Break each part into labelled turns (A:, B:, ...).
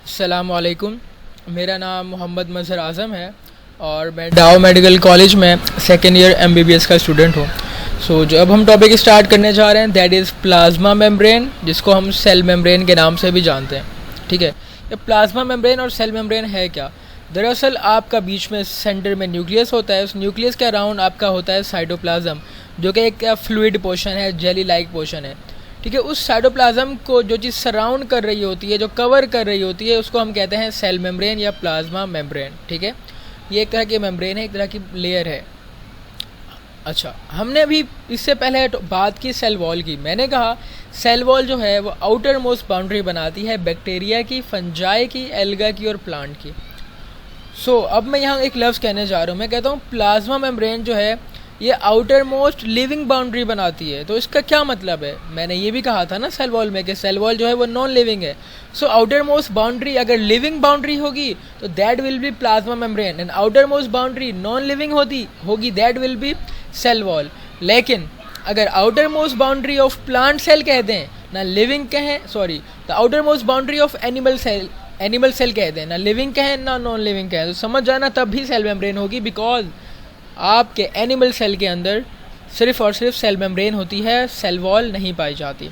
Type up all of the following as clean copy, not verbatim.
A: अस्सलामुअलैकुम। मेरा नाम मोहम्मद मज़हर आज़म है और मैं डाउ मेडिकल कॉलेज में सेकेंड ईयर एमबीबीएस का स्टूडेंट हूँ। जो अब हम टॉपिक स्टार्ट करने जा रहे हैं दैट इज़ प्लाज्मा मेम्ब्रेन, जिसको हम सेल मेम्ब्रेन के नाम से भी जानते हैं। ठीक है, ये प्लाज्मा मेम्ब्रेन और सेल मेम्ब्रेन है क्या? दरअसल आपका बीच में सेंटर में न्यूक्लियस होता है, उस न्यूक्लियस के अराउंड आपका होता है साइटोप्लाज्म, जो कि एक फ्लूइड पोर्शन है, जेली लाइक पोर्शन है। ठीक है, उस साइटोप्लाज्म को जो चीज़ सराउंड कर रही होती है, जो कवर कर रही होती है, उसको हम कहते हैं सेल मेम्ब्रेन या प्लाज्मा मेम्ब्रेन। ठीक है, ये एक तरह की मेम्ब्रेन है, एक तरह की लेयर है। अच्छा, हमने अभी इससे पहले बात की सेल वॉल की। मैंने कहा सेल वॉल जो है वो आउटर मोस्ट बाउंड्री बनाती है बैक्टीरिया की, फंजाई की, एल्गा की और प्लांट की। अब मैं यहाँ एक लफ्ज़ कहने जा रहा हूँ। मैं कहता हूँ प्लाज्मा मेम्ब्रेन जो है ये आउटर मोस्ट लिविंग बाउंड्री बनाती है। तो इसका क्या मतलब है? मैंने ये भी कहा था ना सेल वॉल में कि सेल वॉल जो है वो नॉन लिविंग है। आउटर मोस्ट बाउंड्री अगर लिविंग बाउंड्री होगी तो that will be plasma membrane, and outermost boundary non living होगी that will be cell wall. लेकिन अगर outermost boundary of plant cell कह दें ना लिविंग कहें, the outermost boundary of animal cell कह दें ना लिविंग कहें ना नॉन लिविंग कहें, तो समझ जाना तब भी सेल मेम्ब्रेन होगी, बिकॉज आपके एनिमल सेल के अंदर सिर्फ और सिर्फ सेल मेम्ब्रेन होती है, सेल वॉल नहीं पाई जाती।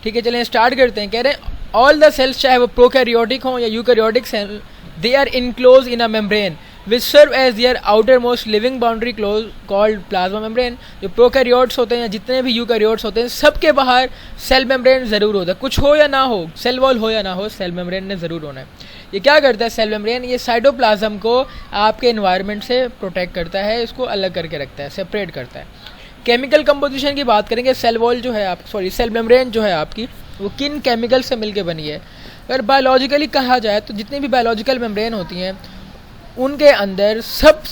A: ठीक है, चलें स्टार्ट करते हैं। कह रहे हैं ऑल द सेल्स, चाहे वो प्रोकैरियोटिक हों या eukaryotic cell, they are enclose in a membrane which serve as their outermost living boundary close called plasma membrane. जो प्रोकैरियोट्स होते हैं, जितने भी यूकैरियोट्स होते हैं, सबके बाहर सेल मेम्ब्रेन ज़रूर होता है। कुछ हो या ना हो, सेल वॉल हो या ना हो, सेल मेम्ब्रेन ने ज़रूर होना है। ये क्या करता है सेल मेम्ब्रेन? ये साइटोप्लाज्म को आपके एनवायरनमेंट से प्रोटेक्ट करता है, इसको अलग करके रखता है, सेपरेट करता है। केमिकल कंपोजिशन की बात करेंगे, सेल वॉल जो है सेल मेम्ब्रेन जो है आपकी, वो किन केमिकल से मिलकर बनी है? अगर बायोलॉजिकली कहा जाए तो जितनी भी बायोलॉजिकल मेम्ब्रेन होती हैं उनके अंदर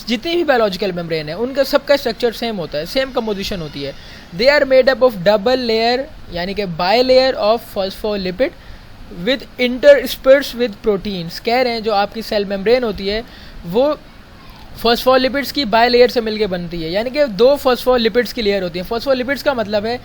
A: जितनी भी बायोलॉजिकल मेम्ब्रेन है उनका सबका स्ट्रक्चर सेम होता है, सेम कंपोजिशन होती है। They are made up of double layer यानी कि bi layer of phospholipid with intersperse with proteins. कह रहे हैं जो आपकी सेल मेम्ब्रेन होती है वो फॉस्फोलिपिड्स की बाय लेयर से मिलकर बनती है, यानी कि दो फॉस्फोलिपिड्स की लेयर होती है। फॉस्फोलिपिड्स का मतलब है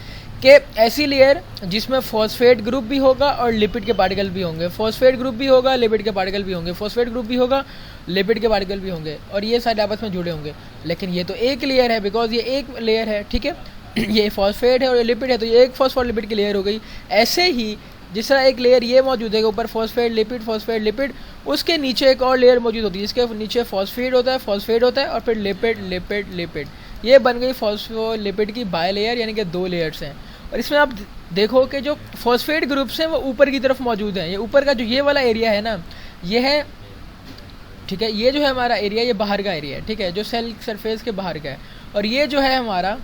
A: कि ऐसी लेयर जिसमें फॉस्फेट ग्रुप भी होगा और लिपिड के पार्टिकल भी होंगे, फॉस्फेट ग्रुप भी होगा, लिपिड के पार्टिकल भी होंगे, फॉस्फेट ग्रुप भी होगा, लिपिड के पार्टिकल भी होंगे, और ये सारे आपस में जुड़े होंगे। लेकिन ये तो एक लेयर है, बिकॉज ये एक लेयर है। ठीक है, ये फॉस्फेट है और ये लिपिड है, तो ये एक फॉस्फोलिपिड की लेयर हो गई। ऐसे ही जिस तरह एक लेयर ये मौजूद है ऊपर फॉस्फेट लिपिड, उसके नीचे एक और लेयर मौजूद होती है, जिसके नीचे फॉस्फेट होता है और फिर लिपिड। ये बन गई फॉस्फोलिपिड की बाय लेयर, यानी कि दो लेयर्स हैं। और इसमें आप देखो कि जो फॉस्फेट ग्रुप्स हैं वो ऊपर की तरफ मौजूद हैं। ये ऊपर का जो ये वाला एरिया है ना, ये है, ठीक है, ये जो है हमारा एरिया, ये बाहर का एरिया है। ठीक है, जो सेल सरफेस के बाहर का है, और ये जो है हमारा,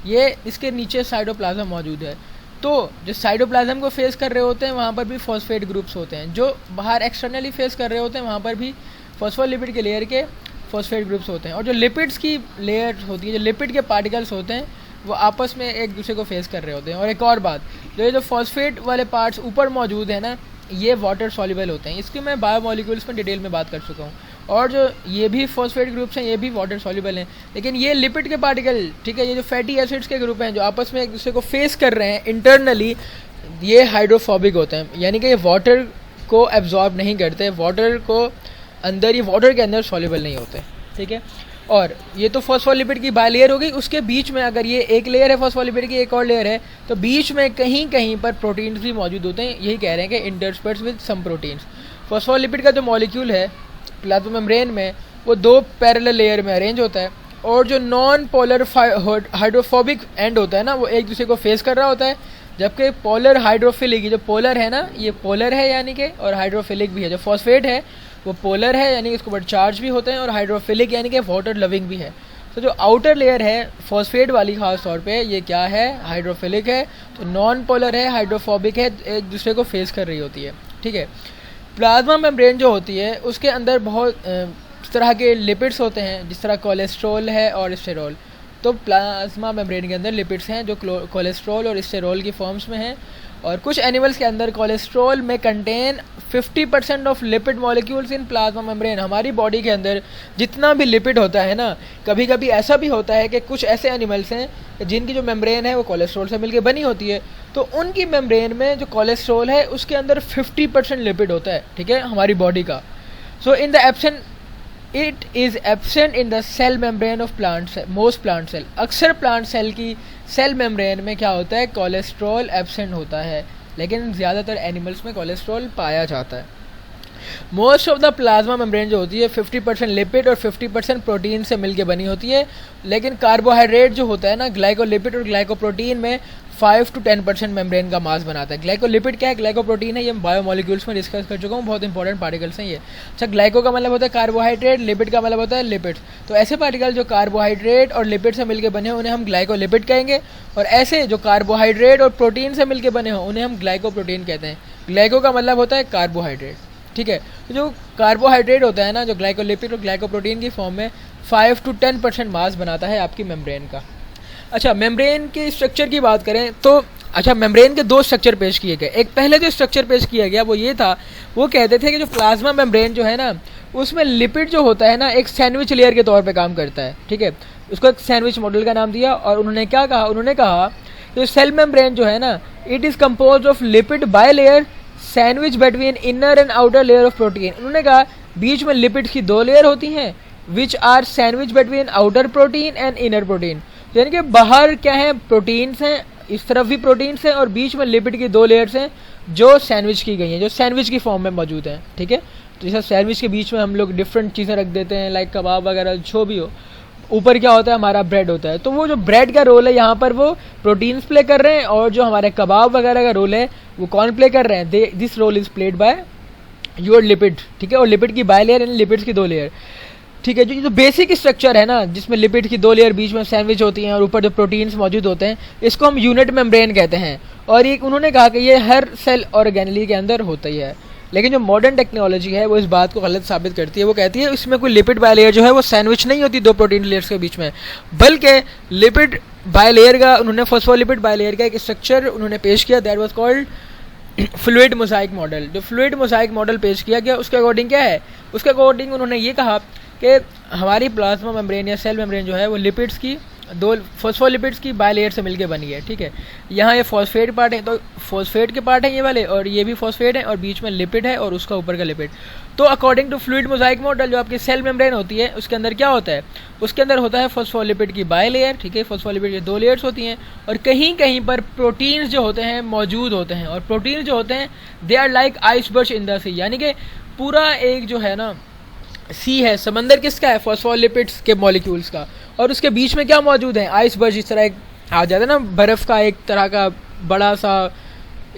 A: ये इसके नीचे साइटोप्लाज्म मौजूद है। तो जो साइटोप्लाज्म को फेस कर रहे होते हैं वहाँ पर भी फॉस्फेट ग्रुप्स होते हैं, जो बाहर एक्सटर्नली फेस कर रहे होते हैं वहाँ पर भी फॉस्फोलिपिड के लेयर के फॉस्फेट ग्रुप्स होते हैं। और जो लिपिड्स की लेयर होती है, जो लिपिड के पार्टिकल्स होते हैं, वो आपस में एक दूसरे को फेस कर रहे होते हैं। और एक और बात, जो फॉस्फेट वाले पार्ट्स ऊपर मौजूद है ना, ये वाटर सॉल्युबल होते हैं। इसकी मैं बायोमोलिक्यूल्स में डिटेल में बात कर चुका हूँ। और जो ये भी फॉस्फेट ग्रुप्स हैं, ये भी वाटर सॉल्युबल हैं। लेकिन ये लिपिड के पार्टिकल, ठीक है, ये जो फैटी एसिड्स के ग्रुप हैं जो आपस में एक दूसरे को फेस कर रहे हैं इंटरनली, ये हाइड्रोफोबिक होते हैं, यानी कि ये वाटर को एब्जॉर्ब नहीं करते, वाटर को अंदर, ये वाटर के अंदर सॉल्युबल नहीं होते। ठीक है, और ये तो फॉस्फोलिपिड की बाय लेयर हो गई। उसके बीच में अगर ये एक लेयर है फॉस्फोलिपिड की, एक और लेयर है, तो बीच में कहीं कहीं पर प्रोटीन्स भी मौजूद होते हैं। यही कह रहे हैं कि intersperse with some proteins. Phospholipid का जो मॉलिक्यूल है प्लाज्मा मेम्ब्रेन में, वो दो पैरेलल लेयर में अरेंज होता है, और जो नॉन पोलर हाइड्रोफोबिक एंड होता है ना, वो एक दूसरे को फेस कर रहा होता है। जबकि पोलर हाइड्रोफिलिक, जो पोलर है ना, ये पोलर है यानी कि, और हाइड्रोफिलिक भी है। जो फॉस्फेट है वो पोलर है यानी कि इसके ऊपर चार्ज भी होते हैं, और हाइड्रोफिलिक यानी कि वाटर लविंग भी है। तो जो आउटर लेयर है फॉस्फेट वाली खास तौर पे, ये क्या है? हाइड्रोफिलिक है। तो नॉन पोलर है, हाइड्रोफोबिक है, एक दूसरे को फेस कर रही होती है। ठीक है, प्लाज्मा मेम्ब्रेन जो होती है उसके अंदर बहुत तरह के लिपिड्स होते हैं, जिस तरह कोलेस्ट्रॉल है और स्टेरॉल। तो प्लाज्मा मेम्ब्रेन के अंदर लिपिड्स हैं जो कोलेस्ट्रॉल और स्टेरॉल की फॉर्म्स में हैं, और कुछ एनिमल्स के अंदर कोलेस्ट्रॉल में contain 50% of lipid molecules in plasma membrane. हमारी बॉडी के अंदर जितना भी लिपिड होता है ना, कभी कभी ऐसा भी होता है कि कुछ ऐसे एनिमल्स हैं जिनकी जो मेम्ब्रेन है वो कोलेस्ट्रॉल से मिलकर बनी होती है, तो उनकी मेम्ब्रेन में जो कोलेस्ट्रॉल है उसके अंदर 50% लिपिड होता है, ठीक है, हमारी बॉडी का। So in the absent it is absent in the cell membrane of plant cell, most plant cell. अक्सर प्लांट सेल की सेल मेम्ब्रेन में क्या होता है, कोलेस्ट्रॉल एब्सेंट होता है, लेकिन ज़्यादातर एनिमल्स में कोलेस्ट्रॉल पाया जाता है। Most of the plasma membrane जो होती है 50% लिपिड और 50% प्रोटीन से मिलके बनी होती है, लेकिन कार्बोहाइड्रेट जो होता है ना, ग्लाइकोलिपिड और ग्लाइकोप्रोटीन में 5 to 10% मेम्ब्रेन का मास बनाता है। ग्लाइकोलिपिड क्या है, ग्लाइकोप्रोटीन है, ये बायोमोलिक्यूल्स में डिस्कस कर चुका हूँ, बहुत इंपॉर्टेंट पार्टिकल्स हैं ये। अच्छा, ग्लाइको का मतलब होता है कार्बोहाइड्रेट, लिपिड का मतलब होता है लिपिड्स। तो ऐसे पार्टिकल जो कार्बोहाइड्रेट और लिपिड से मिलकर बने हो उन्हें हम ग्लाइकोलिपिड कहेंगे, और ऐसे जो कार्बोहाइड्रेट और प्रोटीन से मिलकर बने हो उन्हें हम ग्लाइकोप्रोटीन कहते हैं। ग्लाइको का मतलब होता है कार्बोहाइड्रेट, ठीक है। तो जो कार्बोहाइड्रेट होता है ना, जो ग्लाइकोलिपिड और ग्लाइकोप्रोटीन की फॉर्म में 5 to 10% मास बनाता है आपकी मेम्ब्रेन का। अच्छा, मेम्ब्रेन के स्ट्रक्चर की बात करें तो अच्छा, मेम्ब्रेन के दो स्ट्रक्चर पेश किए गए। एक पहले जो स्ट्रक्चर पेश किया गया वो ये था, वो कहते थे कि जो प्लाज्मा मेम्ब्रेन जो है ना, उसमें लिपिड जो होता है ना एक सैंडविच लेयर के तौर पे काम करता है, ठीक है। उसको एक सैंडविच मॉडल का नाम दिया, और उन्होंने क्या कहा, उन्होंने कहा कि सेल मेम्ब्रेन जो है ना, it is compose of lipid bi layer sandwich between inner and outer layer of protein. उन्होंने कहा बीच में लिपिड्स की दो लेयर होती हैं, which are sandwich between outer protein and inner protein. यानी कि बाहर क्या है, प्रोटीन्स हैं, इस तरफ भी प्रोटीन्स हैं, और बीच में लिपिड की दो लेयर्स हैं जो सैंडविच की गई हैं, जो सैंडविच की फॉर्म में मौजूद हैं, ठीक है। तो जैसे सैंडविच के बीच में हम लोग डिफरेंट चीज़ें रख देते हैं, लाइक कबाब वगैरह, जो भी हो, ऊपर क्या होता है, हमारा ब्रेड होता है। तो वो जो ब्रेड का रोल है यहाँ पर वो प्रोटीन्स प्ले कर रहे हैं, और जो हमारे कबाब वगैरह का रोल है वो कौन प्ले कर रहे हैं, this role is played by your lipid, ठीक है। और लिपिड की बाय लेयर यानी लिपिड्स की दो लेयर, ठीक है। जो बेसिक स्ट्रक्चर है ना, जिसमें लिपिड की दो लेयर बीच में सैंडविच होती हैं और ऊपर जो प्रोटीन्स मौजूद होते हैं, इसको हम यूनिट मेम्ब्रेन कहते हैं। और ये उन्होंने कहा कि ये हर सेल ऑर्गेनेली के अंदर होता ही है, लेकिन जो मॉडर्न टेक्नोलॉजी है वो इस बात को गलत साबित करती है। वो कहती है इसमें कोई लिपिड बाय लेयर जो है वो सैंडविच नहीं होती दो प्रोटीन लेयर्स के बीच में, बल्कि लिपिड बाय लेयर का, उन्होंने फॉस्फोलिपिड बाय लेयर का एक स्ट्रक्चर उन्होंने पेश किया, that was called fluid mosaic model. जो फ्लूइड मोज़ाइक मॉडल पेश किया गया उसके अकॉर्डिंग क्या है, उसके अकॉर्डिंग उन्होंने ये कहा कि हमारी प्लाज्मा मेम्ब्रेन या सेल मेम्ब्रेन जो है वो लिपिड्स की दो फॉस्फोलिपिड्स की बाय लेयर से मिलकर बनी है, ठीक है। यहाँ ये फॉस्फेट पार्ट है, तो फॉस्फेट के पार्ट है ये वाले, और ये भी फॉस्फेट है, और बीच में लिपिड है और उसका ऊपर का लिपिड। तो according to fluid mosaic model जो आपकी सेल मेम्ब्रेन होती है उसके अंदर क्या होता है, उसके अंदर होता है फॉस्फोलिपिड की बाय लेयर, ठीक है। फॉस्फोलिपिड की दो लेयर्स होती हैं, और कहीं कहीं पर प्रोटीन्स जो होते हैं मौजूद होते हैं, और प्रोटीन्स जो होते हैं they are like iceberg in the sea, यानी कि पूरा एक जो है ना सी है, समंदर किसका है, फॉस्फोलिपिड्स के मॉलिक्यूल्स का, और उसके बीच में क्या मौजूद है, आइसबर्ग। इस तरह एक आ जाता है ना बर्फ़ का एक तरह का बड़ा सा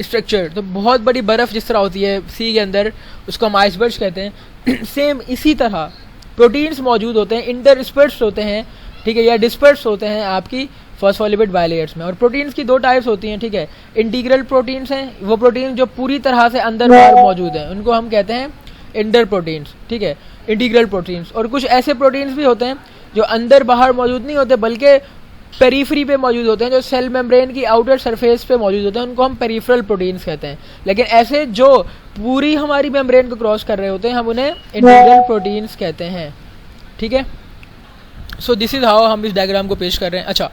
A: स्ट्रक्चर, तो बहुत बड़ी बर्फ़ जिस तरह होती है सी के अंदर, उसको हम आइसबर्ग कहते हैं। सेम इसी तरह प्रोटीन्स मौजूद होते हैं, इंटरस्पर्स्ड होते हैं, ठीक है, या डिस्पर्स्ड होते हैं आपकी फॉस्फोलिपिड बायलेयर्स में। और प्रोटीन्स की दो टाइप्स होती हैं, ठीक है। इंटीग्रल प्रोटीन्स हैं, वो प्रोटीन जो पूरी तरह से अंदर बाहर मौजूद हैं, उनको हम कहते हैं इंटर प्रोटीन्स, ठीक है, इंटीग्रल प्रोटीन्स। और कुछ ऐसे प्रोटीन्स भी होते हैं जो अंदर बाहर मौजूद नहीं होते बल्कि पेरीफ्री पे मौजूद होते हैं, जो सेल मेम्ब्रेन की आउटर सरफेस पे मौजूद होते हैं, उनको हम पेरिफेरल प्रोटीन्स कहते हैं। लेकिन ऐसे जो पूरी हमारी मेम्ब्रेन को क्रॉस कर रहे होते हैं हम उन्हें इंटीग्रल प्रोटीन्स कहते हैं, ठीक है। सो दिस इज़ हाउ हम इस डायग्राम को पेश कर रहे हैं। अच्छा,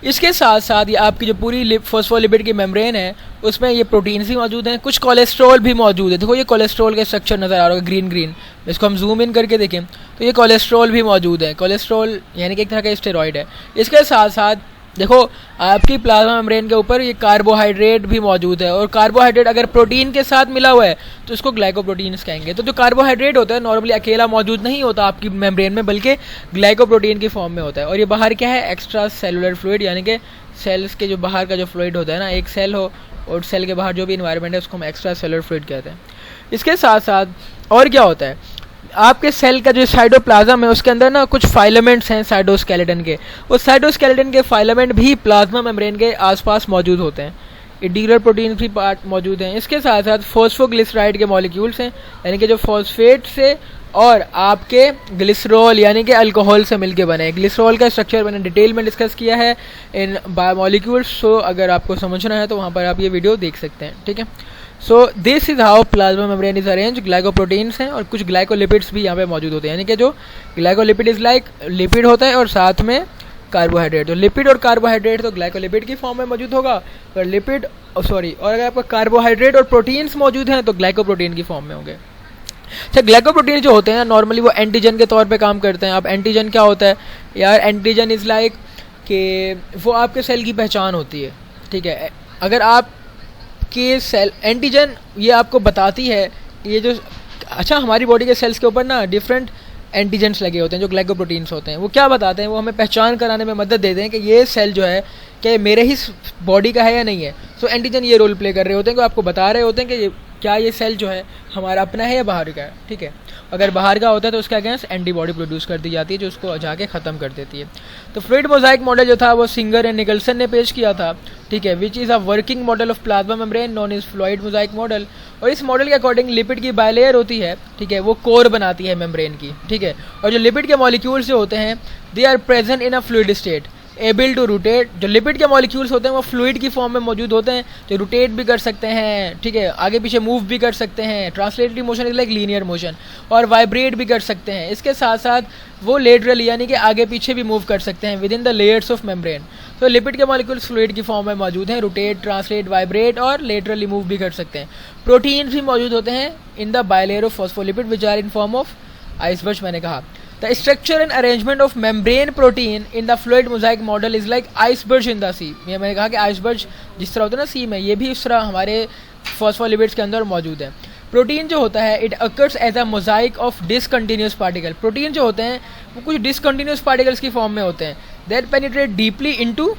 A: इसके साथ साथ ये आपकी जो पूरी फॉस्फोलिपिड की मेम्ब्रेन है उसमें ये प्रोटीन्स भी मौजूद हैं, कुछ कोलेस्ट्रॉल भी मौजूद है। देखो ये कोलेस्ट्रॉल का स्ट्रक्चर नज़र आ रहा होगा ग्रीन ग्रीन, इसको हम जूम इन करके देखें तो ये कोलेस्ट्रॉल भी मौजूद है। कोलेस्ट्रॉल यानी कि एक तरह का स्टेरॉइड है। इसके साथ साथ देखो आपकी प्लाज्मा मेम्ब्रेन के ऊपर ये कार्बोहाइड्रेट भी मौजूद है, और कार्बोहाइड्रेट अगर प्रोटीन के साथ मिला हुआ है तो इसको ग्लाइकोप्रोटीन्स कहेंगे। तो जो कार्बोहाइड्रेट होता है नॉर्मली अकेला मौजूद नहीं होता आपकी मेम्ब्रेन में, बल्कि ग्लाइकोप्रोटीन की फॉर्म में होता है। और ये बाहर क्या है, एक्स्ट्रा सेलुलर फ्लूइड, यानी कि सेल्स के जो बाहर का जो फ्लूइड होता है ना, एक सेल हो और सेल के बाहर जो भी इन्वायरमेंट है उसको हम एक्स्ट्रा सेलुलर फ्लूइड कहते हैं। इसके साथ साथ और क्या होता है, आपके सेल का जो साइटोप्लाज्म है उसके अंदर ना कुछ फाइलामेंट्स हैं साइटोस्केलेटन के, उस साइटोस्केलेटन के फाइलामेंट भी प्लाज्मा मेम्ब्रेन के आसपास मौजूद होते हैं। इंटीग्रल प्रोटीन भी पार्ट मौजूद हैं। इसके साथ साथ फॉस्फोग्लिसराइड के मॉलिक्यूल्स हैं, यानी कि जो फॉस्फेट से और आपके ग्लिसरॉल यानी कि अल्कोहल से मिलके बने। ग्लिसरॉल का स्ट्रक्चर मैंने डिटेल में डिस्कस किया है इन बायोमोलिक्यूल्स, सो अगर आपको समझना है तो वहाँ पर आप ये वीडियो देख सकते हैं, ठीक है। So this is how plasma membrane is arrange. Glycoproteins हैं और कुछ ग्लाइकोलिपिड्स भी यहाँ पे मौजूद होते हैं, यानी कि जो ग्लाइकोलिपिड इज लाइक लिपिड होता है और साथ में कार्बोहाइड्रेट। तो लिपिड और कार्बोहाइड्रेट तो ग्लाइकोलिपिड की फॉर्म में मौजूद होगा, और लिपिड और अगर आपका कार्बोहाइड्रेट और प्रोटीन्स मौजूद हैं तो ग्लाइकोप्रोटीन की फॉर्म में होंगे। अच्छा, ग्लाइकोप्रोटीन जो होते हैं नॉर्मली वो एंटीजन के तौर पे काम करते हैं। अब एंटीजन क्या होता है यार? एंटीजन इज़ लाइक कि वो आपके सेल की पहचान होती है, ठीक है। अगर आपके सेल एंटीजन ये आपको बताती है ये जो अच्छा हमारी बॉडी के सेल्स के ऊपर ना डिफरेंट एंटीजेंस लगे होते हैं जो ग्लाइकोप्रोटीन्स होते हैं। वो क्या बताते हैं? वो हमें पहचान कराने में मदद देते हैं कि ये सेल जो है क्या मेरे ही बॉडी का है या नहीं है। सो एंटीजन ये रोल प्ले कर रहे होते हैं कि आपको बता रहे होते हैं कि क्या ये सेल जो है हमारा अपना है या बाहर का है, ठीक है। अगर बाहर का होता है तो उसके अगेंस्ट एंटीबॉडी प्रोड्यूस कर दी जाती है जो उसको जाके ख़त्म कर देती है। तो फ्लूइड मोज़ाइक मॉडल जो था वो सिंगर एंड निकल्सन ने पेश किया था, ठीक है, which is a working model of plasma membrane non is fluid mosaic model. और इस मॉडल के अकॉर्डिंग लिपिड की बायलेयर होती है, ठीक है, वो कोर बनाती है मेम्ब्रेन की, ठीक है। और जो लिपिड के मॉलिक्यूल्स जो होते हैं they are present in a fluid state able to rotate. जो लिपिड के मॉलिक्यूल्स होते हैं वो फ्लूइड की फॉर्म में मौजूद होते हैं जो रोटेट भी कर सकते हैं, ठीक है, आगे पीछे मूव भी कर सकते हैं। Translatory motion is like linear motion, और वाइब्रेट भी कर सकते हैं। इसके साथ साथ वो लेटरली यानी कि आगे पीछे भी मूव कर सकते हैं within the layers of membrane. तो लिपिड के मॉलिक्यूल्स फ्लूइड की फॉर्म में मौजूद हैं, रोटेट, ट्रांसलेट, वाइब्रेट और लेटरली मूव भी कर सकते हैं। प्रोटीन्स भी मौजूद होते हैं in the bilayer of phospholipid which are in form of iceberg. मैंने कहा The structure and arrangement of membrane protein in the fluid mosaic model is like iceberg in the sea। ये मैंने कहा कि आइसबर्ग जिस तरह होता है ना सी में, ये भी उस तरह हमारे फॉस्फोलिपिड्स के अंदर मौजूद है। प्रोटीन जो होता है it occurs as a mosaic of discontinuous particle. Protein जो होते हैं वो कुछ डिसकंटिन्यूस पार्टिकल्स की फॉर्म में होते हैं that penetrate deeply into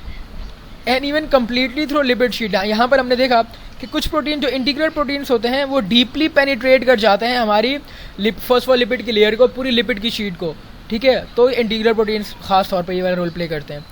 A: and even completely through lipid sheet. यहाँ पर हमने देखा कि कुछ प्रोटीन जो इंटीग्रल प्रोटीन्स होते हैं वो डीपली पेनिट्रेट कर जाते हैं हमारी फॉस्फोलिपिड की लेयर को, पूरी लिपिड की शीट को, ठीक है। तो इंटीग्रल प्रोटीन्स खास तौर पर ये वाला रोल प्ले करते हैं,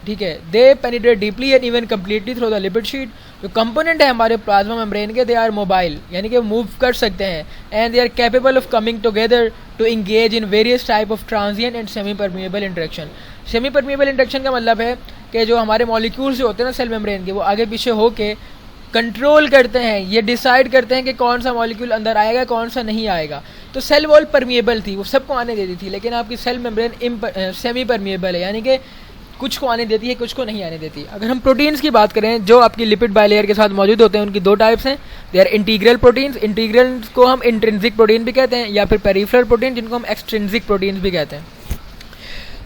A: ठीक है। They penetrate deeply and even completely through the lipid sheet. जो कंपोनेंट है हमारे प्लाज्मा मेम्ब्रेन के दे आर मोबाइल यानी कि मूव कर सकते हैं and they are capable of coming together to engage in various type of transient and semi permeable interaction. Semi permeable interaction का मतलब है कि जो हमारे मॉलिक्यूल्स जो होते हैं ना सेल मेम्ब्रेन के वो आगे पीछे होके कंट्रोल करते हैं, ये डिसाइड करते हैं कि कौन सा मॉलिक्यूल अंदर आएगा कौन सा नहीं आएगा। तो सेल वॉल परमिएबल थी, वो सबको आने देती थी, लेकिन आपकी सेल मेम्ब्रेन सेमी परमिएबल है यानी कि कुछ को आने देती है कुछ को नहीं आने देती। अगर हम प्रोटीन्स की बात करें जो आपकी लिपिड बायलेयर के साथ मौजूद होते हैं उनकी दो टाइप्स हैं। They are integral proteins, integral को हम इंट्रिंसिक प्रोटीन भी कहते हैं, या फिर पेरिफेरल प्रोटीन जिनको हम एक्सट्रिंसिक प्रोटीन्स भी कहते हैं।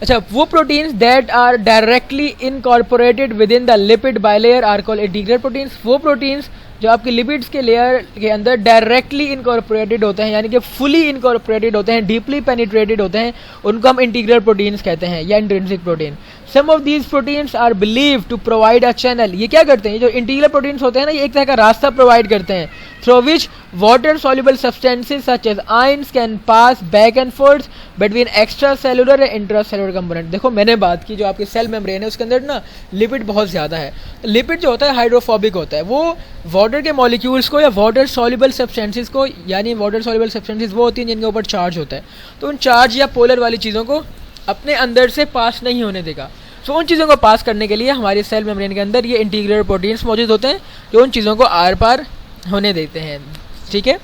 A: अच्छा, वो proteins that are directly incorporated within the lipid bilayer are called integral proteins. वो प्रोटीन्स जो आपकी लिपिड्स के लेयर के अंदर डायरेक्टली इनकॉर्पोरेटेड होते हैं यानी कि फुली इनकॉर्पोरेटेड होते हैं, डीपली पेनिट्रेटेड होते हैं, उनको हम इंटीग्रल प्रोटीन्स कहते हैं या intrinsic protein. Some of these proteins are believe to provide a channel. ये क्या करते हैं? ये जो इंटीग्रल प्रोटीन्स होते हैं ना, ये एक तरह का रास्ता प्रोवाइड करते हैं through which water soluble substances such as ions can pass back and forth between extra cellular and intra cellular component. देखो मैंने बात की जो आपकी सेल मेम्ब्रेन है उसके अंदर ना लिपिड बहुत ज़्यादा है। लिपिड जो होता है हाइड्रोफोबिक होता है, वो वाटर के मॉलिक्यूल्स को या वाटर सॉल्युबल सब्सटेंसेस को, यानी वाटर सॉल्युबल सब्सटेंसेस वो होती हैं जिनके ऊपर चार्ज होता है, तो उन चार्ज या पोलर वाली चीज़ों को अपने अंदर से पास नहीं होने देगा। तो उन चीज़ों को पास करने के लिए हमारी सेल मेम्ब्रेन के अंदर ये इंटीग्रल प्रोटीन्स मौजूद होते हैं जो उन चीज़ों को आर पार होने देते हैं, ठीक है।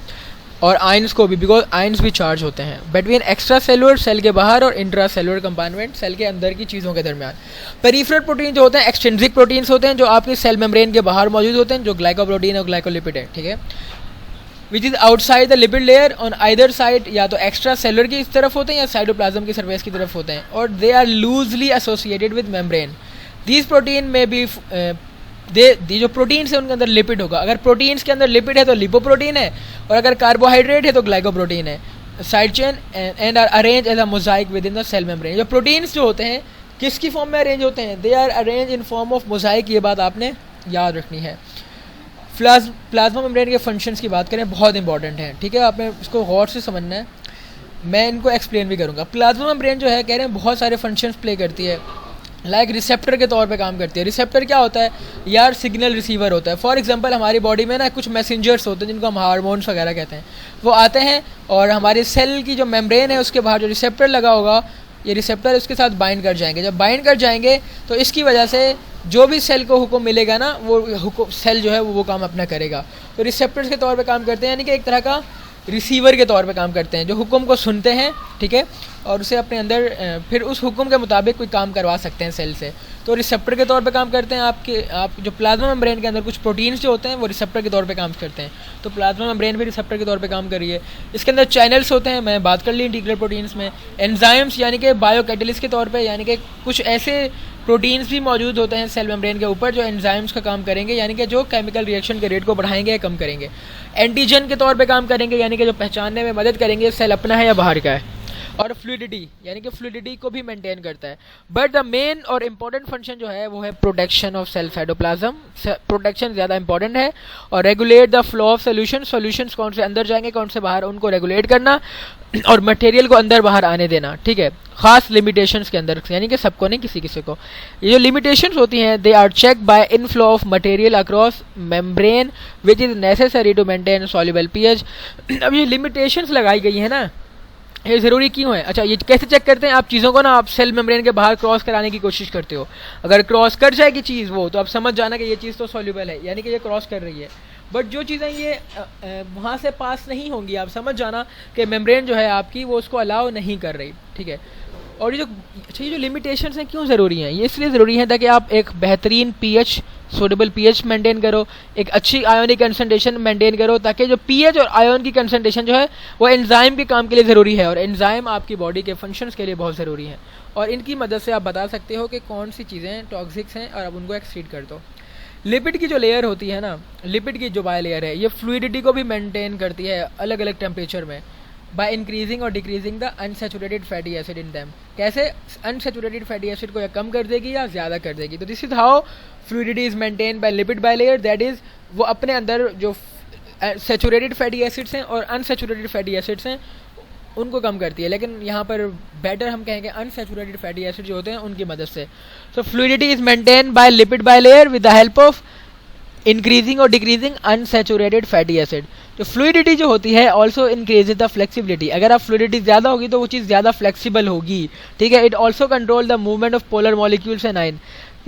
A: और आयंस को भी, बिकॉज आयंस भी चार्ज होते हैं बिटवीन एक्स्ट्रा सेलुलर सेल के बाहर और इंट्रा सेलुलर कंपार्टमेंट सेल के अंदर की चीज़ों के दरमियान। पेरिफेरल प्रोटीन जो होते हैं एक्सट्रिंसिक प्रोटीन्स होते हैं जो आपकी सेल मेम्ब्रेन के बाहर मौजूद होते हैं, जो ग्लाइकोप्रोटीन और ग्लाइकोलिपिड है, ठीक है, which is outside the lipid layer on either side, या तो एक्स्ट्रा सेलुलर की इस तरफ होते हैं या साइटोप्लाज्म की सरफेस की तरफ होते हैं, और they are loosely associated with membrane. These protein में भी जो प्रोटीन्स है उनके अंदर लिपिड होगा। अगर प्रोटीन्स के अंदर लिपिड है तो लिपोप्रोटीन है, और अगर कार्बोहाइड्रेट है तो ग्लाइकोप्रोटीन है। Side chain and are arrange as a mosaic within the cell membrane. जो प्रोटीन्स जो होते हैं किसकी फॉर्म में अरेंज होते हैं? They are arrange in form of mosaic. ये बात आपने याद रखनी है। प्लाज्मा मेम्ब्रेन के फंक्शंस की बात करें, बहुत इंपॉर्टेंट है, ठीक है, आपने इसको गौर से समझना है, मैं इनको एक्सप्लेन भी करूँगा। प्लाज्मा मेम्ब्रेन जो है कह रहे हैं बहुत सारे फंक्शंस प्ले करती है। लाइक रिसेप्टर के तौर पे काम करती है। रिसेप्टर क्या होता है यार? सिग्नल रिसीवर होता है। फॉर एग्जांपल हमारी बॉडी में ना कुछ मैसेंजर्स होते हैं जिनको हम हार्मोन्स वगैरह कहते हैं, वो आते हैं और हमारे सेल की जो मेम्ब्रेन है उसके बाहर जो रिसेप्टर लगा होगा, ये रिसेप्टर उसके साथ बाइंड कर जाएंगे। जब बाइंड कर जाएंगे तो इसकी वजह से जो भी सेल को हुक्म मिलेगा ना, वो हुक्म सेल जो है वो काम अपना करेगा। तो रिसेप्टर्स के तौर पे काम करते हैं, यानी कि एक तरह का रिसीवर के तौर पे काम करते हैं, जो हुक्म को सुनते हैं, ठीक है, और उसे अपने अंदर फिर उस हुक्म के मुताबिक कोई काम करवा सकते हैं सेल से। तो रिसेप्टर के तौर पे काम करते हैं। आप जो प्लाज्मा मेम्ब्रेन के अंदर कुछ प्रोटीन्स जो होते हैं वो रिसेप्टर के तौर पे काम करते हैं। तो प्लाज्मा मेम्ब्रेन भी रिसेप्टर के तौर पे काम कर रही है। इसके अंदर चैनल्स होते हैं, मैं बात कर ली इंटीग्रल प्रोटीन्स में। एंजाइम्स यानी कि बायोकैटलिस्ट के तौर पे, यानी कि कुछ ऐसे प्रोटीन्स भी मौजूद होते हैं सेल मेम्ब्रेन के ऊपर जो एंजाइम्स का काम करेंगे, यानी कि जो केमिकल रिएक्शन के रेट को बढ़ाएंगे या कम करेंगे। एंटीजन के तौर पे काम करेंगे, यानी कि जो पहचानने में मदद करेंगे सेल अपना है या बाहर का है। और फ्लूइडिटी यानी कि फ्लूइडिटी को भी मेंटेन करता है। बट द मेन और इम्पॉर्टेंट फंक्शन जो है वो है protection of cell cytoplasm. Protection ज़्यादा इंपॉर्टेंट है। और regulate the flow of solutions कौन से अंदर जाएंगे कौन से बाहर, उनको रेगुलेट करना और मटेरियल को अंदर बाहर आने देना, ठीक है, खास लिमिटेशंस के अंदर, यानी कि सबको नहीं, किसी किसी को। ये जो लिमिटेशंस होती हैं they are check by inflow of material across membrane which is necessary to maintain soluble pH. अब ये लिमिटेशंस लगाई गई है ना, ये ज़रूरी क्यों है? अच्छा, ये कैसे चेक करते हैं? आप चीज़ों को ना आप सेल मेम्ब्रेन के बाहर क्रॉस कराने की कोशिश करते हो। अगर क्रॉस कर जाएगी चीज़ वो, तो आप समझ जाना कि ये चीज़ तो सॉल्युबल है, यानी कि ये क्रॉस कर रही है। बट जो चीज़ें ये वहाँ से पास नहीं होंगी, आप समझ जाना कि मेम्ब्रेन जो है आपकी वो उसको अलाउ नहीं कर रही, ठीक है। और ये जो लिमिटेशंस हैं क्यों ज़रूरी हैं? ये इसलिए ज़रूरी है ताकि आप एक बेहतरीन पीएच, सूटेबल पीएच मेंटेन करो, एक अच्छी आयोनिक कंसंट्रेशन मेंटेन करो, ताकि जो पीएच और आयोन की कंसंट्रेशन जो है वो एंजाइम के काम के लिए ज़रूरी है। और एंजाइम आपकी बॉडी के फंक्शंस के लिए बहुत ज़रूरी है, और इनकी मदद से आप बता सकते हो कि कौन सी चीज़ें टॉक्सिक्स हैं और आप उनको एक्सीड कर दो। लिपिड की जो लेयर होती है ना, लिपिड की जो बाय लेयर है, ये फ्लूइडिटी को भी मेंटेन करती है अलग अलग टेम्परेचर में, बाय इंक्रीजिंग और decreasing the unsaturated fatty acid in them. कैसे? अनसेचुरेटेड फैटी एसिड को या कम कर देगी या ज़्यादा कर देगी। तो this is how fluidity is maintain by lipid bi layer, that is वो अपने अंदर जो सेचुरेटेड फैटी एसिड्स हैं और अनसेचुरेटेड फैटी एसिड्स हैं उनको कम करती है। लेकिन यहाँ पर बेटर हम कहेंगे अनसेचुरेटेड फैटी एसिड जो होते हैं उनकी मदद से। So fluidity is maintain by lipid bi layer with the help of increasing और डिक्रीजिंग अनसेचुरेटेड फैटी एसिड। तो फ्लूइडिटी जो होती है ऑल्सो इंक्रीजेज द फ्लेक्सिबिलिटी। अगर आप फ्लूइडिटी ज़्यादा होगी तो वो चीज़ ज़्यादा फ्लेक्सिबल होगी, ठीक है। It also control the movement of polar molecules and ion.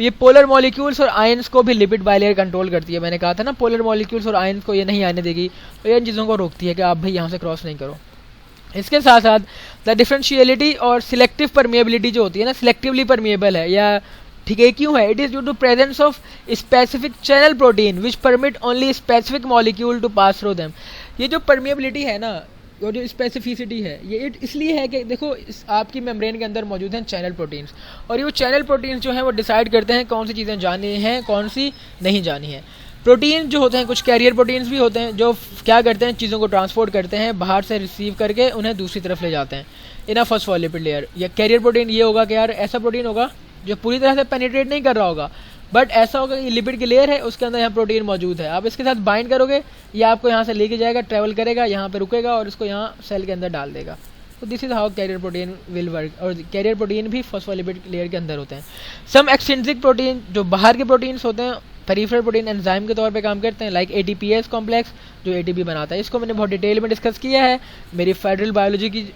A: ये पोलर मॉलिक्यूल्स और आयंस को भी लिपिड बायलेयर कंट्रोल करती है। मैंने कहा था ना पोलर मॉलिक्यूल्स और आयंस को ये नहीं आने देगी, तो ये इन चीज़ों को रोकती है कि आप भाई यहाँ से क्रॉस नहीं करो। इसके साथ साथ द डिफरेंशियलिटी और सिलेक्टिव परमिएबिलिटी जो होती है ना, सिलेक्टिवली परमिएबल है या ठीक है क्यों है? It is due to presence of specific channel protein which permit only specific molecule to pass through them. ये जो परमिएबिलिटी है ना और जो स्पेसिफिसिटी है ये इसलिए है कि देखो आपकी मेम्ब्रेन के अंदर मौजूद हैं चैनल प्रोटीन्स, और ये वो चैनल प्रोटीन्स जो हैं वो डिसाइड करते हैं कौन सी चीज़ें जानी हैं कौन सी नहीं जानी है। प्रोटीन जो होते हैं कुछ कैरियर प्रोटीन्स भी होते हैं जो क्या करते हैं, चीज़ों को ट्रांसपोर्ट करते हैं, बाहर से रिसीव करके उन्हें दूसरी तरफ ले जाते हैं इन अ फॉस्फोलिपिड लेयर। या कैरियर प्रोटीन ये होगा कि यार ऐसा प्रोटीन होगा जो पूरी तरह से पेनिट्रेट नहीं कर रहा होगा, बट ऐसा होगा कि लिपिड की लेयर है उसके अंदर यहाँ प्रोटीन मौजूद है, आप इसके साथ बाइंड करोगे ये आपको यहाँ से लेके जाएगा, ट्रैवल करेगा, यहाँ पे रुकेगा और इसको यहाँ सेल के अंदर डाल देगा। तो this is how carrier protein will work. और कैरियर प्रोटीन भी फॉस्फोलिपिड लेयर के अंदर होते हैं। सम एक्सट्रिंसिक प्रोटीन जो बाहर के प्रोटीन्स होते हैं पेरिफेरल प्रोटीन एंजाइम के तौर पे काम करते हैं, लाइक एटीपीएस कॉम्प्लेक्स जो एटीपी बनाता है। इसको मैंने बहुत डिटेल में डिस्कस किया है, मेरी फेडरल बायोलॉजी की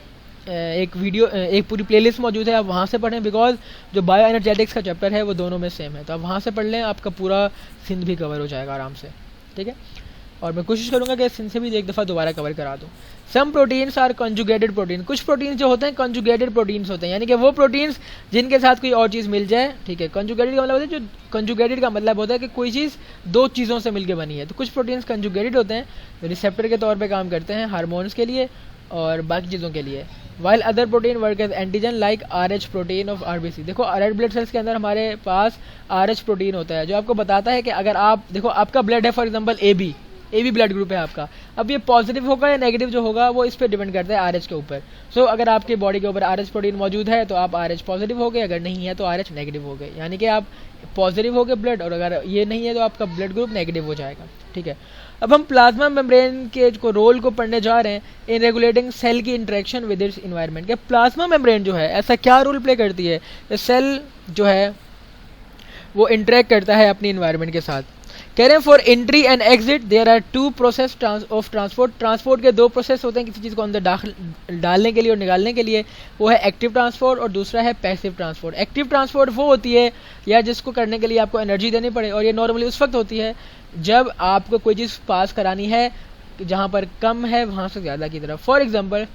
A: एक वीडियो एक पूरी प्लेलिस्ट मौजूद है, आप वहाँ से पढ़ें, बिकॉज जो बायो एनर्जेटिक्स का चैप्टर है वो दोनों में सेम है, तो आप वहाँ से पढ़ लें, आपका पूरा सिंध भी कवर हो जाएगा आराम से, ठीक है। और मैं कोशिश करूँगा कि सिंध से भी एक दफ़ा दोबारा कवर करा दूँ। Some proteins are conjugated protein, कुछ प्रोटीन्स जो होते हैं कंजुगेटेड प्रोटीन्स होते हैं, यानी कि वो प्रोटीन्स जिनके साथ कोई और चीज़ मिल जाए, ठीक है। कंजुगेटेड का मतलब होता है, जो कंजुगेटेड का मतलब होता है कि कोई चीज़ दो चीज़ों से मिलकर बनी है। तो कुछ प्रोटीन्स कंजुगेटेड होते हैं जो रिसेप्टर के तौर पर काम करते हैं हार्मोन्स के लिए और बाकी चीज़ों के लिए, while other protein work as antigen like RH protein of RBC। देखो रेड ब्लड सेल्स के अंदर हमारे पास RH प्रोटीन होता है जो आपको बताता है कि अगर आप देखो आपका ब्लड है for example AB blood group है आपका, अब ये पॉजिटिव होगा या नेगेटिव जो होगा वो इस पर डिपेंड करता है RH के ऊपर। सो अगर आपके बॉडी के ऊपर RH प्रोटीन मौजूद है तो आप RH पॉजिटिव हो गए, अगर नहीं है तो RH नेगेटिव हो गए, यानी कि आप पॉजिटिव हो गए ब्लड, और अगर ये नहीं है तो आपका ब्लड ग्रुप नेगेटिव हो जाएगा, ठीक है। अब हम प्लाज्मा मेम्ब्रेन के को रोल को पढ़ने जा रहे हैं इन रेगुलेटिंग सेल की इंटरेक्शन विद इट्स इन्वायरमेंट। के प्लाज्मा मेम्ब्रेन जो है ऐसा क्या रोल प्ले करती है, सेल जो है वो इंटरेक्ट करता है अपनी इन्वायरमेंट के साथ। कह रहे हैं for entry and exit there are two process of transport. Transport के दो प्रोसेस होते हैं किसी चीज़ को अंदर डालने के लिए और निकालने के लिए। वो है एक्टिव ट्रांसपोर्ट और दूसरा है पैसिव ट्रांसपोर्ट। एक्टिव ट्रांसपोर्ट वो होती है या जिसको करने के लिए आपको एनर्जी देनी पड़े, और ये नॉर्मली उस वक्त होती है जब आपको कोई चीज़ पास करानी है जहाँ पर कम है वहाँ से ज़्यादा की तरफ। फॉर एग्जाम्पल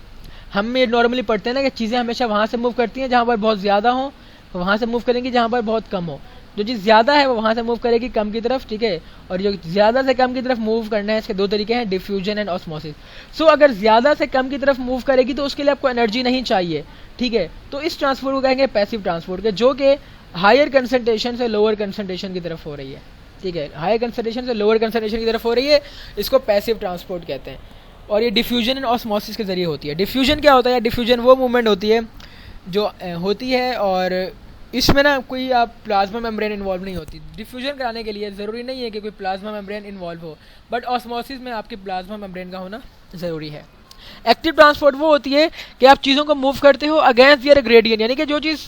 A: हम ये नॉर्मली पढ़ते हैं ना कि चीज़ें हमेशा वहाँ से मूव करती हैं जहाँ पर बहुत ज़्यादा हो, वहाँ से मूव करेंगी जहाँ पर बहुत कम हो। जो चीज़ ज़्यादा है वो वहाँ से मूव करेगी कम की तरफ, ठीक है। और जो ज़्यादा से कम की तरफ मूव करना है इसके दो तरीके हैं, डिफ्यूजन एंड ऑस्मोसिस। सो अगर ज़्यादा से कम की तरफ मूव करेगी तो उसके लिए आपको एनर्जी नहीं चाहिए, ठीक है। तो इस ट्रांसपोर्ट को कहेंगे पैसिव ट्रांसपोर्ट के, जो कि हायर कंसंट्रेशन से लोअर कंसंट्रेशन की तरफ हो रही है, ठीक है। हायर कंसंट्रेशन से लोअर कंसंट्रेशन की तरफ हो रही है, इसको पैसिव ट्रांसपोर्ट कहते हैं। और ये डिफ्यूजन एंड ऑस्मोसिस के जरिए होती है। डिफ्यूजन क्या होता है? डिफ्यूजन वो मूवमेंट होती है जो होती है और इसमें ना कोई आप प्लाज्मा मेम्ब्रेन इन्वॉल्व नहीं होती। डिफ्यूजन कराने के लिए ज़रूरी नहीं है कि कोई प्लाज्मा मेम्ब्रेन इन्वॉल्व हो, बट ऑस्मोसिस में आपके प्लाज्मा मेम्ब्रेन का होना ज़रूरी है। एक्टिव ट्रांसपोर्ट वो होती है कि आप चीज़ों को मूव करते हो अगेंस्ट दियर ग्रेडियंट, यानी कि जो चीज़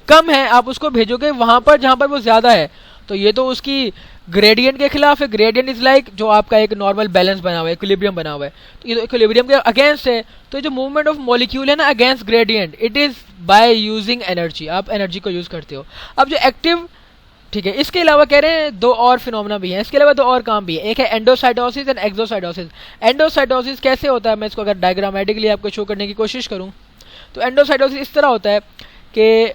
A: कम है आप उसको भेजोगे वहाँ पर जहाँ पर वो ज़्यादा है, तो ये तो उसकी ग्रेडियंट के खिलाफ है। ग्रेडियंट इज लाइक जो आपका एक नॉर्मल बैलेंस बना हुआ है, इक्विलिब्रियम बना हुआ है, तो ये तो इक्विलिब्रियम के अगेंस्ट है। तो जो मूवमेंट ऑफ मॉलिक्यूल है ना against gradient, it is by using energy, आप एनर्जी को यूज़ करते हो। अब जो एक्टिव, ठीक है, इसके अलावा कह रहे हैं दो और फिनोमेना भी हैं, इसके अलावा दो और काम भी है। एक है एंडोसाइटोसिस एंड एक्सोसाइटोसिस। एंडोसाइटोसिस कैसे होता है, मैं इसको अगर डायग्रामेटिकली आपको शो करने की कोशिश करूँ तो एंडोसाइटोसिस इस तरह होता है कि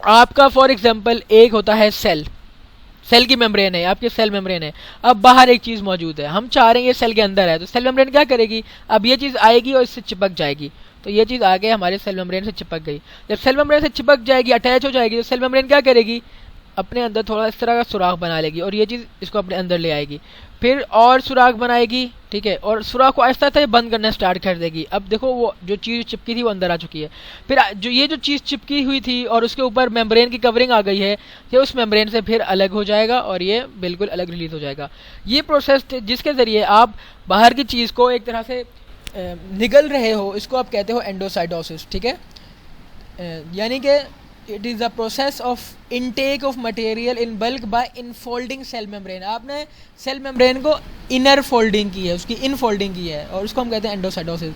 A: आपका फॉर एग्जांपल एक होता है सेल की मेम्ब्रेन है, आपकी सेल मेम्ब्रेन है। अब बाहर एक चीज़ मौजूद है, हम चाह रहे हैं ये सेल के अंदर है, तो सेल मेम्ब्रेन क्या करेगी, अब ये चीज़ आएगी और इससे चिपक जाएगी। तो ये चीज़ आगे हमारे सेल मेम्ब्रेन से चिपक गई। जब सेल मेम्ब्रेन से चिपक जाएगी, अटैच हो जाएगी, तो सेल मेम्ब्रेन क्या करेगी, अपने अंदर थोड़ा इस तरह का सुराख बना लेगी और ये चीज़ इसको अपने अंदर ले आएगी। फिर और सुराख बनाएगी, ठीक है, और सुराख को आहिस्ता आहिस्ता बंद करना स्टार्ट कर देगी। अब देखो वो जो चीज़ चिपकी थी वो अंदर आ चुकी है। फिर जो ये जो चीज़ चिपकी हुई थी और उसके ऊपर मेम्ब्रेन की कवरिंग आ गई है, ये उस मेम्ब्रेन से फिर अलग हो जाएगा और ये बिल्कुल अलग रिलीज हो जाएगा। ये प्रोसेस जिसके ज़रिए आप बाहर की चीज़ को एक तरह से निगल रहे हो, इसको आप कहते हो एंडोसाइटोसिस, ठीक है। यानी कि it is the process of intake of material in bulk by infolding cell membrane. आपने सेल मेम्ब्रेन को इनर फोल्डिंग की है, उसकी इनफोल्डिंग की है, और उसको हम कहते हैं एंडोसाइटोसिस।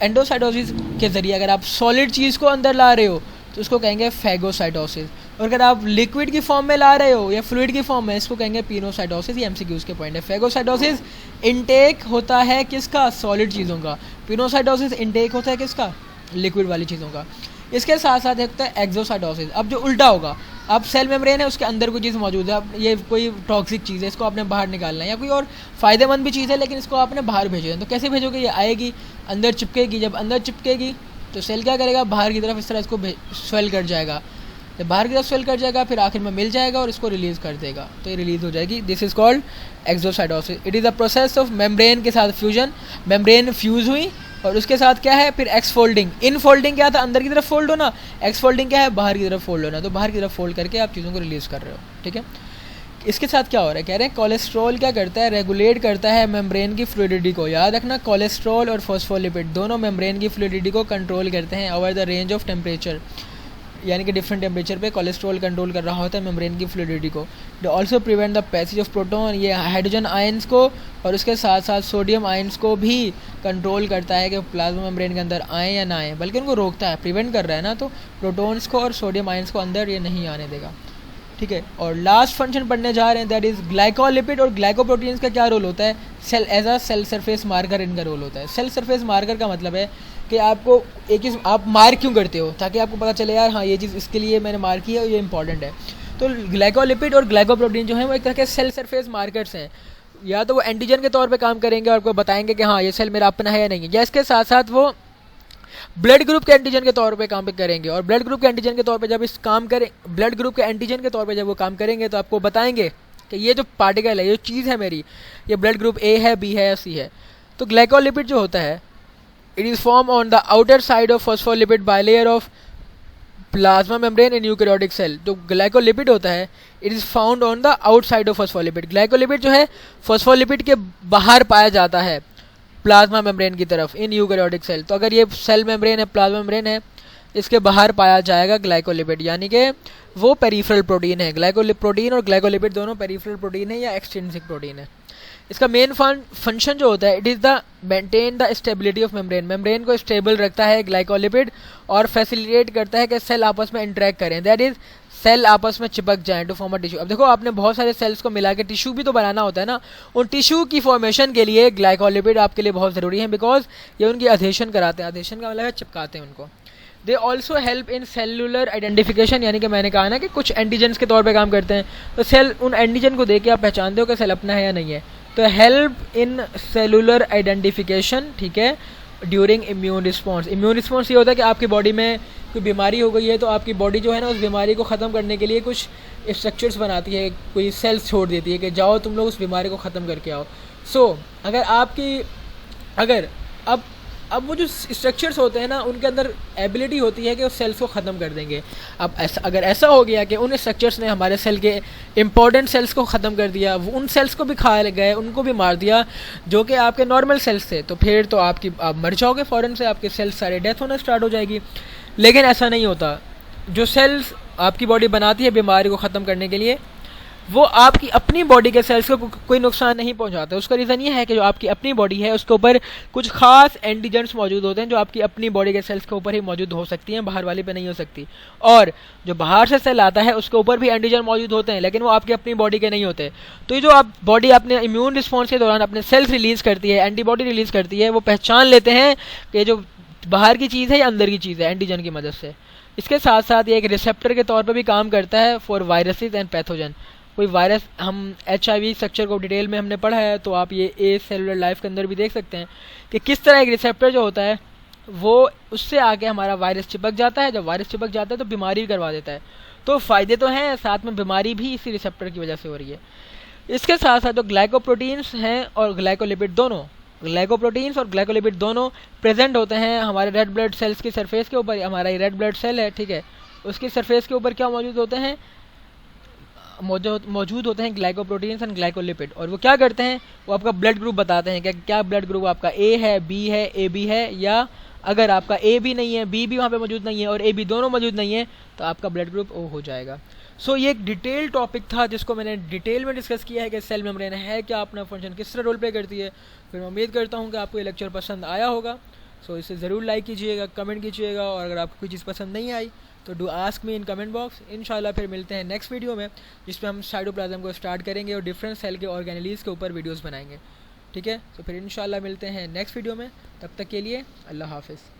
A: एंडोसाइटोसिस के ज़रिए अगर आप सॉलिड चीज़ को अंदर ला रहे हो तो उसको कहेंगे फैगोसाइटोसिस, और अगर आप लिक्विड की फॉर्म में ला रहे हो या फ्लूइड की फॉर्म में, इसको कहेंगे पिनोसाइटोसिस। ये MCQs के पॉइंट है। फैगोसाइटोसिस इनटेक होता है किसका, सॉलिड चीज़ों का। पिनोसाइटोसिस इनटेक होता है किसका, लिक्विड वाली चीज़ों का। इसके साथ साथ होता है एक्सोसाइटोसिस। अब जो उल्टा होगा, अब सेल मेम्ब्रेन है, उसके अंदर कोई चीज़ मौजूद है, अब ये कोई टॉक्सिक चीज़ है, इसको आपने बाहर निकालना है, या कोई और फ़ायदेमंद भी चीज़ है लेकिन इसको आपने बाहर भेजना है। तो कैसे भेजोगे, ये आएगी अंदर चिपकेगी। जब अंदर चिपकेगी तो सेल क्या करेगा, बाहर की तरफ इस तरह इसको स्वेल कर जाएगा। जब बाहर की तरफ स्वेल कर जाएगा फिर आखिर में मिल जाएगा और इसको रिलीज़ कर देगा, तो ये रिलीज़ हो जाएगी। This is called exocytosis. It is a process of membrane के साथ फ्यूजन। मेम्ब्रेन फ्यूज़ हुई और उसके साथ क्या है फिर एक्सफोल्डिंग। इन फोल्डिंग क्या था, अंदर की तरफ फोल्ड होना। एक्सफोल्डिंग क्या है, बाहर की तरफ फोल्ड होना। तो बाहर की तरफ फोल्ड करके आप चीज़ों को रिलीज़ कर रहे हो, ठीक है। इसके साथ क्या हो रहा है, कह रहे हैं कोलेस्ट्रॉल क्या करता है, रेगुलेट करता है मेम्ब्रेन की फ्लूइडिटी को। याद रखना, कोलेस्ट्रॉल और फॉस्फोलिपिड दोनों मेम्ब्रेन की फ्लूइडिटी को कंट्रोल करते हैं over the range of temperature, यानी कि डिफरेंट टेम्परेचर पे कोलेस्ट्रॉल कंट्रोल कर रहा होता है मेम्ब्रेन की फ्लूइडिटी को। They also prevent the passage of proton, ये हाइड्रोजन आयंस को और उसके साथ साथ सोडियम आयंस को भी कंट्रोल करता है कि प्लाज्मा मेम्ब्रेन के अंदर आए या ना आए, बल्कि उनको रोकता है, प्रिवेंट कर रहा है ना। तो प्रोटॉन्स को और सोडियम आयंस को अंदर ये नहीं आने देगा, ठीक है। और लास्ट फंक्शन पढ़ने जा रहे हैं, दैट इज़ ग्लाइकोलिपिड और ग्लाइकोप्रोटीन्स का क्या रोल होता है, cell as a cell surface marker इनका रोल होता है। सेल सरफेस मार्कर का मतलब है कि आपको एक चीज़ आप मार्क क्यों करते हो, ताकि आपको पता चले यार हाँ ये चीज़ इसके लिए मैंने मार्क किया और ये इंपॉर्टेंट है। तो ग्लाइकोलिपिड और ग्लाइकोप्रोटीन जो है वो एक तरह के सेल सरफेस मार्कर्स हैं। या तो वो एंटीजन के तौर पे काम करेंगे और आपको बताएंगे कि हाँ ये सेल मेरा अपना है या नहीं है, या इसके साथ साथ वो ब्लड ग्रुप के एंटीजन के तौर पे काम करेंगे। और ब्लड ग्रुप के एंटीजन के तौर पे जब इस काम करें, ब्लड ग्रुप के एंटीजन के तौर पे जब वो काम करेंगे तो आपको बताएंगे कि ये जो पार्टिकल है, ये चीज़ है मेरी, ये ब्लड ग्रुप A है, B है या C है। तो ग्लाइकोलिपिड जो होता है, it is form on the outer side of phospholipid bilayer of plasma membrane in eukaryotic cell. जो ग्लाइकोलिपिड होता है, it is found on the outside of phospholipid. Glycolipid जो है फॉस्फोलिपिड के बाहर पाया जाता है प्लाज्मा मेम्ब्रेन की तरफ इन यूकैरियोटिक सेल। तो अगर ये सेल मेम्ब्रेन है, प्लाज्मा मेम्ब्रेन है, इसके बाहर पाया जाएगा ग्लाइकोलिपिड, यानी कि वो पेरिफेरल प्रोटीन है। प्रोटीन और ग्लाइकोलिपिड दोनों पेरिफेरल प्रोटीन है या एक्सट्रिंसिक प्रोटीन है। इसका मेन फंक्शन जो होता है, it is the maintain the stability of membrane को स्टेबल रखता है ग्लाइकोलिपिड, और फैसिलिटेट करता है कि सेल आपस में इंटरेक्ट करें, दैट इज सेल आपस में चिपक जाएं टू फॉर्म अ टिश्यू। अब देखो, आपने बहुत सारे सेल्स को मिला के टिश्यू भी तो बनाना होता है ना, उन टिश्यू की फॉर्मेशन के लिए ग्लाइकोलिपिड आपके लिए बहुत ज़रूरी है, बिकॉज ये उनकी अधेशन कराते हैं। अधेशन का मतलब है चिपकाते हैं उनको। They also help in cellular identification, यानी कि मैंने कहा ना कि कुछ एंटीजेंस के तौर पे काम करते हैं, तो सेल उन एंटीजन को देख के आप पहचानते हो कि सेल अपना है या नहीं है। तो हेल्प इन सेलुलर आइडेंटिफिकेशन, ठीक है, during immune response. Immune response ये होता है कि आपकी बॉडी में कोई बीमारी हो गई है, तो आपकी बॉडी जो है ना, उस बीमारी को ख़त्म करने के लिए कुछ स्ट्रक्चर्स बनाती है, कोई सेल्स छोड़ देती है कि जाओ तुम लोग उस बीमारी को ख़त्म करके आओ। अगर अब वो जो स्ट्रक्चर्स होते हैं ना, उनके अंदर एबिलिटी होती है कि उस सेल्स को ख़त्म कर देंगे। अब अगर ऐसा हो गया कि उन स्ट्रक्चर्स ने हमारे सेल के इंपॉर्टेंट सेल्स को ख़त्म कर दिया, वो उन सेल्स को भी खा गए, उनको भी मार दिया जो कि आपके नॉर्मल सेल्स थे, तो फिर तो आप मर जाओगे फ़ौरन से, आपके सेल्स सारे डेथ होना स्टार्ट हो जाएगी। लेकिन ऐसा नहीं होता। जो सेल्स आपकी बॉडी बनाती है बीमारी को ख़त्म करने के लिए, वो आपकी अपनी बॉडी के सेल्स को कोई नुकसान नहीं पहुंचाते। उसका रीज़न ये है कि जो आपकी अपनी बॉडी है उसके ऊपर कुछ खास एंटीजेंस मौजूद होते हैं जो आपकी अपनी बॉडी के सेल्स के ऊपर ही मौजूद हो सकती हैं, बाहर वाले पे नहीं हो सकती। और जो बाहर से सेल आता है उसके ऊपर भी एंटीजन मौजूद होते हैं, लेकिन वो आपकी अपनी बॉडी के नहीं होते। तो ये जो आप बॉडी अपने इम्यून रिस्पॉन्स के दौरान अपने सेल्स रिलीज़ करती है, एंटीबॉडी रिलीज़ करती है, वो पहचान लेते हैं कि जो बाहर की चीज़ है या अंदर की चीज़ है, एंटीजन की मदद से। इसके साथ साथ ये एक रिसेप्टर के तौर पर भी काम करता है फॉर वायरसेस एंड पैथोजन। कोई वायरस, हम HIV स्ट्रक्चर को डिटेल में हमने पढ़ा है, तो आप ये ए सेलुलर लाइफ के अंदर भी देख सकते हैं कि किस तरह एक रिसेप्टर जो होता है वो उससे आके हमारा वायरस चिपक जाता है। जब वायरस चिपक जाता है तो बीमारी भी करवा देता है। तो फ़ायदे तो हैं, साथ में बीमारी भी इसी रिसेप्टर की वजह से हो रही है। इसके साथ साथ जो ग्लाइकोप्रोटीन्स हैं और ग्लाइकोलिपिड दोनों प्रेजेंट होते हैं हमारे रेड ब्लड सेल्स की सरफेस के ऊपर। हमारा ये रेड ब्लड सेल है, ठीक है, उसकी सरफेस के ऊपर क्या मौजूद होते हैं? मौजूद होते हैं ग्लाइकोप्रोटीन्स एंड ग्लाइकोलिपिड। और वो क्या करते हैं? वो आपका ब्लड ग्रुप बताते हैं कि क्या ब्लड ग्रुप आपका A है, B है, AB है, या अगर आपका A भी नहीं है, B भी वहाँ पे मौजूद नहीं है और AB दोनों मौजूद नहीं है, तो आपका ब्लड ग्रुप O हो जाएगा। सो ये एक डिटेल टॉपिक था जिसको मैंने डिटेल में डिस्कस किया है कि सेल मेम्ब्रेन है क्या, अपना फंक्शन किस तरह रोल प्ले करती है। फिर मैं उम्मीद करता हूँ कि आपको ये लेक्चर पसंद आया होगा। सो इसे ज़रूर लाइक कीजिएगा, कमेंट कीजिएगा, और अगर आपको कोई चीज़ पसंद नहीं आई तो do ask me in comment box. इंशाल्लाह फिर मिलते हैं नेक्स्ट वीडियो में, जिसमें हम साइटोप्लाज्म को स्टार्ट करेंगे और डिफरेंट सेल के ऑर्गेनेलीज के ऊपर वीडियोस बनाएंगे, ठीक है। तो फिर इंशाल्लाह मिलते हैं नेक्स्ट वीडियो में, तब तक के लिए अल्लाह हाफिज़।